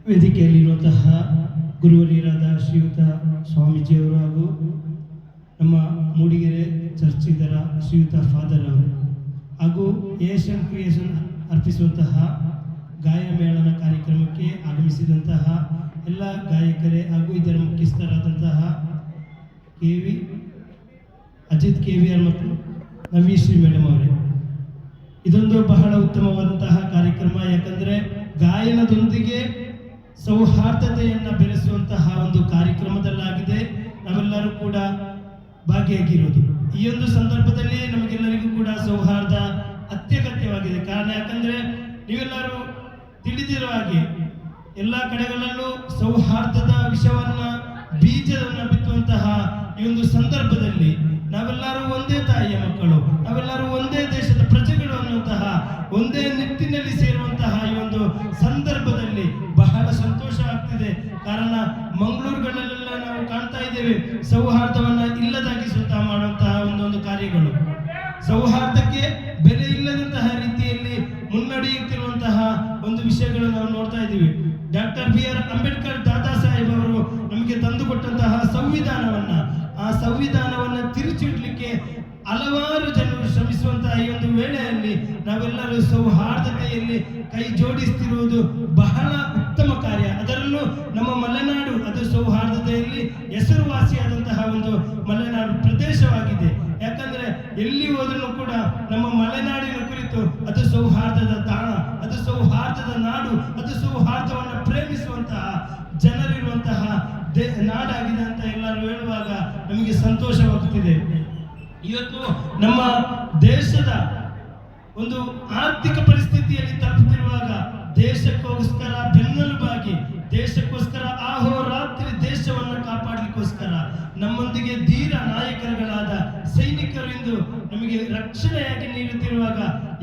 ವೇದಿಕೆಯಲ್ಲಿರುವಂತಹ ಗುರುವರಿಯರಾದ ಶ್ರೀಯುತ ಸ್ವಾಮೀಜಿಯವರು ಹಾಗೂ ನಮ್ಮ ಮೂಡಿಗೆರೆ ಚರ್ಚ್ ಇದರ ಶ್ರೀಯುತ ಫಾದರ್ ಅವರು ಹಾಗೂ ಏಷ್ಯನ್ ಕ್ರಿಯೇಷನ್ ಅರ್ಪಿಸುವಂತಹ ಗಾಯನ ಮೇಳನ ಕಾರ್ಯಕ್ರಮಕ್ಕೆ ಆಗಮಿಸಿದಂತಹ ಎಲ್ಲ ಗಾಯಕರೇ ಹಾಗೂ ಇದರ ಮುಖ್ಯಸ್ಥರಾದಂತಹ ಅಜಿತ್ KVR ಮತ್ತು ನವೀಶ್ರೀ ಮೇಡಮ್ ಅವರೇ, ಇದೊಂದು ಬಹಳ ಉತ್ತಮವಾದಂತಹ ಕಾರ್ಯಕ್ರಮ. ಯಾಕಂದರೆ ಗಾಯನದೊಂದಿಗೆ ಸೌಹಾರ್ದತೆಯನ್ನು ಬೆಳೆಸುವಂತಹ ಒಂದು ಕಾರ್ಯಕ್ರಮದಲ್ಲಾಗಿದೆ ನಾವೆಲ್ಲರೂ ಕೂಡ ಭಾಗಿಯಾಗಿರೋದು. ಈ ಒಂದು ಸಂದರ್ಭದಲ್ಲಿ ನಮಗೆಲ್ಲರಿಗೂ ಕೂಡ ಸೌಹಾರ್ದ ಅತ್ಯಗತ್ಯವಾಗಿದೆ. ಕಾರಣ ಯಾಕಂದರೆ ನೀವೆಲ್ಲರೂ ತಿಳಿದಿರುವ ಹಾಗೆ ಎಲ್ಲ ಕಡೆಗಳಲ್ಲೂ ಸೌಹಾರ್ದದ ವಿಷಯವನ್ನ ಬೀಜವನ್ನು ಬಿತ್ತುವಂತಹ ಈ ಒಂದು ಸಂದರ್ಭದಲ್ಲಿ ನಾವೆಲ್ಲರೂ ಒಂದೇ ತಾಯಿಯ ಮಕ್ಕಳು, ನಾವೆಲ್ಲರೂ ಒಂದೇ ದೇಶದ ಪ್ರಜೆಗಳು ಅನ್ನುವಂತಹ ಒಂದೇ ನಿಟ್ಟಿನಲ್ಲಿ ಸೇರುವಂತಹ ಈ ಒಂದು ಸಂದರ್ಭದಲ್ಲಿ ಬಹಳ ಸಂತೋಷ ಆಗ್ತಿದೆ. ಕಾರಣ ಮಂಗಳೂರುಗಳಲ್ಲೆಲ್ಲ ನಾವು ಕಾಣ್ತಾ ಇದ್ದೇವೆ ಸೌಹಾರ್ದವನ್ನ ಇಲ್ಲದಾಗಿಸುತ್ತಾ ಮಾಡುವಂತಹ ಒಂದೊಂದು ಕಾರ್ಯಗಳು, ಸೌಹಾರ್ದಕ್ಕೆ ಬೆಲೆ ಇಲ್ಲದಂತಹ ರೀತಿಯಲ್ಲಿ ಮುನ್ನಡೆಯುತ್ತಿರುವಂತಹ ಒಂದು ವಿಷಯಗಳು ನಾವು ನೋಡ್ತಾ ಇದ್ದೀವಿ. ಡಾಕ್ಟರ್ BR ಅಂಬೇಡ್ಕರ್ ದಾದಾ ಸಾಹೇಬ್ ಅವರು ನಮಗೆ ತಂದುಕೊಟ್ಟಂತಹ ಆ ಸಂವಿಧಾನವನ್ನ ತಿರುಚಿಡ್ಲಿಕ್ಕೆ ಹಲವಾರು ಜನರು ಶ್ರಮಿಸುವಂತಹ ಈ ಒಂದು ವೇಳೆಯಲ್ಲಿ ನಾವೆಲ್ಲರೂ ಸೌಹಾರ್ದತೆಯಲ್ಲಿ ಕೈ ಜೋಡಿಸ್ತಿರುವುದು ಬಹಳ ಉತ್ತಮ ಕಾರ್ಯ. ಅದರಲ್ಲೂ ನಮ್ಮ ಮಲೆನಾಡು ಅದು ಸೌಹಾರ್ದತೆಯಲ್ಲಿ ಹೆಸರುವಾಸಿಯಾದಂತಹ ಒಂದು ಮಲೆನಾಡು ಪ್ರದೇಶವಾಗಿದೆ. ಯಾಕಂದ್ರೆ ಎಲ್ಲಿ ಹೋದ್ರೂ ಕೂಡ ನಮ್ಮ ಮಲೆನಾಡಿನ ಕುರಿತು ಅದು ಸೌಹಾರ್ದದ ತಾಣ, ಅದು ಸೌಹಾರ್ದದ ನಾಡು, ಅದು ಸೌಹಾರ್ದವನ್ನು ಪ್ರೇಮಿಸುವಂತಹ ಜನರಿರುವಂತಹ ನಾಡಾಗಿದೆ ಅಂತ ಎಲ್ಲರೂ ಹೇಳುವಾಗ ನಮಗೆ ಸಂತೋಷವಾಗುತ್ತಿದೆ. ಇವತ್ತು ನಮ್ಮ ದೇಶದ ಒಂದು ಆರ್ಥಿಕ ಪರಿಸ್ಥಿತಿಯಲ್ಲಿ ತಲುಪುತ್ತಿರುವಾಗ ದೇಶಕ್ಕೋಸ್ಕರ ಬೆನ್ನೆಲುಬಾಗಿ, ದೇಶಕ್ಕೋಸ್ಕರ ಆಹೋರಾತ್ರಿ ದೇಶವನ್ನು ಕಾಪಾಡಲಿಕ್ಕೋಸ್ಕರ ನಮ್ಮೊಂದಿಗೆ ಧೀರ ನಾಯಕರುಗಳಾದ ಸೈನಿಕರು ಇಂದು ನಮಗೆ ರಕ್ಷಣೆಯಾಗಿ ನೀಡುತ್ತಿರುವಾಗ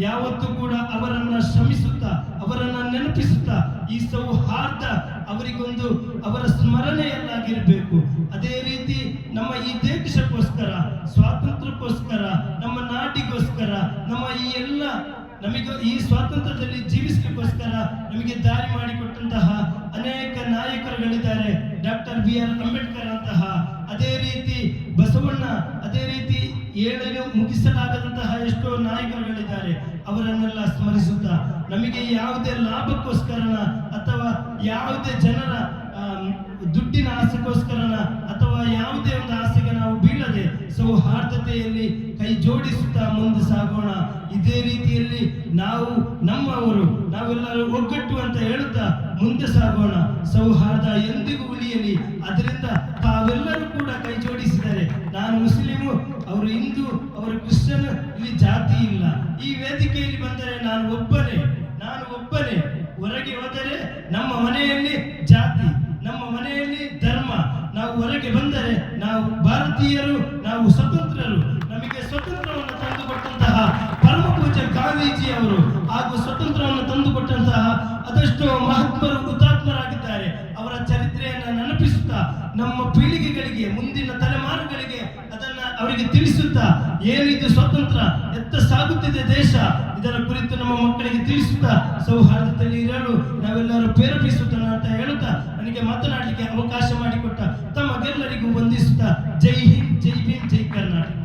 ಯಾವತ್ತೂ ಕೂಡ ಅವರನ್ನ ಶ್ರಮಿಸುತ್ತಾ, ಅವರನ್ನ ನೆನಪಿಸುತ್ತಾ ಈ ಸೌಹಾರ್ದ ಅವರಿಗೊಂದು ಅವರ ಸ್ಮರಣೆಯಲ್ಲಾಗಿರಬೇಕು. ಅದೇ ರೀತಿ ನಮ್ಮ ಈ ದೇಶಕ್ಕೋಸ್ಕರ, ಸ್ವಾತಂತ್ರ್ಯಕ್ಕೋಸ್ಕರ, ನಮ್ಮ ನಾಡಿಗೋಸ್ಕರ, ನಮ್ಮ ನಮಗೆ ಈ ಸ್ವಾತಂತ್ರ್ಯದಲ್ಲಿ ಜೀವಿಸಲಿಕ್ಕೋಸ್ಕರ ನಮಗೆ ದಾರಿ ಮಾಡಿಕೊಟ್ಟಂತಹ ಅನೇಕ ನಾಯಕರುಗಳಿದ್ದಾರೆ. ಡಾಕ್ಟರ್ BR ಅಂಬೇಡ್ಕರ್ ಅಂತಹ, ಅದೇ ರೀತಿ ಬಸವಣ್ಣ, ಅದೇ ರೀತಿ ಏಳನ್ನು ಮುಗಿಸಲಾಗದಂತಹ ಎಷ್ಟೋ ನಾಯಕರುಗಳಿದ್ದಾರೆ. ಅವರನ್ನೆಲ್ಲ ಸ್ಮರಿಸುತ್ತಾ ನಮಗೆ ಯಾವುದೇ ಲಾಭಕ್ಕೋಸ್ಕರನ ಅಥವಾ ಯಾವುದೇ ಜನರ ದುಡ್ಡಿನ ಆಸೆಗೋಸ್ಕರನ ಅಥವಾ ಯಾವುದೇ ಒಂದು ಆಸೆಗೆ ನಾವು ಬೀಳದೆ ಸೌಹಾರ್ದತೆಯಲ್ಲಿ ಕೈ ಜೋಡಿಸುತ್ತಾ ಮುಂದೆ ಸಾಗೋಣ. ಇದೇ ರೀತಿಯಲ್ಲಿ ನಾವು ನಮ್ಮವರು ನಾವೆಲ್ಲರೂ ಒಗ್ಗಟ್ಟು ಅಂತ ಹೇಳುತ್ತಾ ಮುಂದೆ ಸಾಗೋಣ. ಸೌಹಾರ್ದ ಎಂದಿಗೂ ಉಳಿಯಲಿ. ಅದರಿಂದ ತಾವೆಲ್ಲರೂ ಕೂಡ ಕೈ ಜೋಡಿಸಿದ್ದಾರೆ. ನಾನು ಮುಸ್ಲಿಮು, ಅವರು ಹಿಂದೂ, ಅವರು ಕ್ರಿಶ್ಚಿಯನ್, ಇಲ್ಲಿ ಜಾತಿ ಇಲ್ಲ. ಈ ವೇದಿಕೆಯಲ್ಲಿ ಬಂದರೆ ನಾನು ಒಬ್ಬನೇ. ಹೊರಗೆ ಹೋದರೆ ನಮ್ಮ ಮನೆಯಲ್ಲಿ ಜಾತಿ, ನಮ್ಮ ಮನೆಯಲ್ಲಿ ಧರ್ಮ. ನಾವು ಹೊರಗೆ ಬಂದರೆ ನಾವು ಭಾರತೀಯರು, ನಾವು ಸ್ವತಂತ್ರರು. ನಮಗೆ ಸ್ವತಂತ್ರವನ್ನು ತಂದುಕೊಟ್ಟಂತಹ ಪರಮ ಪೂಜ್ಯ ಗಾಂಧೀಜಿ ಅವರು ಹಾಗೂ ಸ್ವತಂತ್ರವನ್ನು ತಂದುಕೊಟ್ಟಂತಹ ಅದೆಷ್ಟೋ ಮಹಾತ್ಮರು ಹುತಾತ್ಮರಾಗಿದ್ದಾರೆ. ಅವರ ಚರಿತ್ರೆಯನ್ನು ನೆನಪಿಸುತ್ತಾ ನಮ್ಮ ಪೀಳಿಗೆಗಳಿಗೆ, ಮುಂದಿನ ತಲೆಮಾರುಗಳಿಗೆ ಅದನ್ನ ಅವರಿಗೆ ತಿಳಿಸುತ್ತಾ ಏನಿದು ಸ್ವತಂತ್ರ, ಎತ್ತ ಸಾಗುತ್ತಿದೆ ದೇಶ, ಇದರ ಕುರಿತು ನಮ್ಮ ಮಕ್ಕಳಿಗೆ ತಿಳಿಸುತ್ತಾ ಸೌಹಾರ್ದತೆಯಲ್ಲಿ ಇರಲು ನಾವೆಲ್ಲರೂ ಪ್ರೇರೇಪಿಸುತ್ತಾನೆ ಅಂತ ಹೇಳುತ್ತಾ ನನಗೆ ಮಾತನಾಡಲಿಕ್ಕೆ ಅವಕಾಶ ಮಾಡಿಕೊಟ್ಟ ತಮಗೆಲ್ಲರಿಗೂ ವಂದಿಸುತ್ತಾ ಜೈ ಹಿಂದ್, ಜೈ ಭೀಮ್, ಜೈ ಕರ್ನಾಟಕ.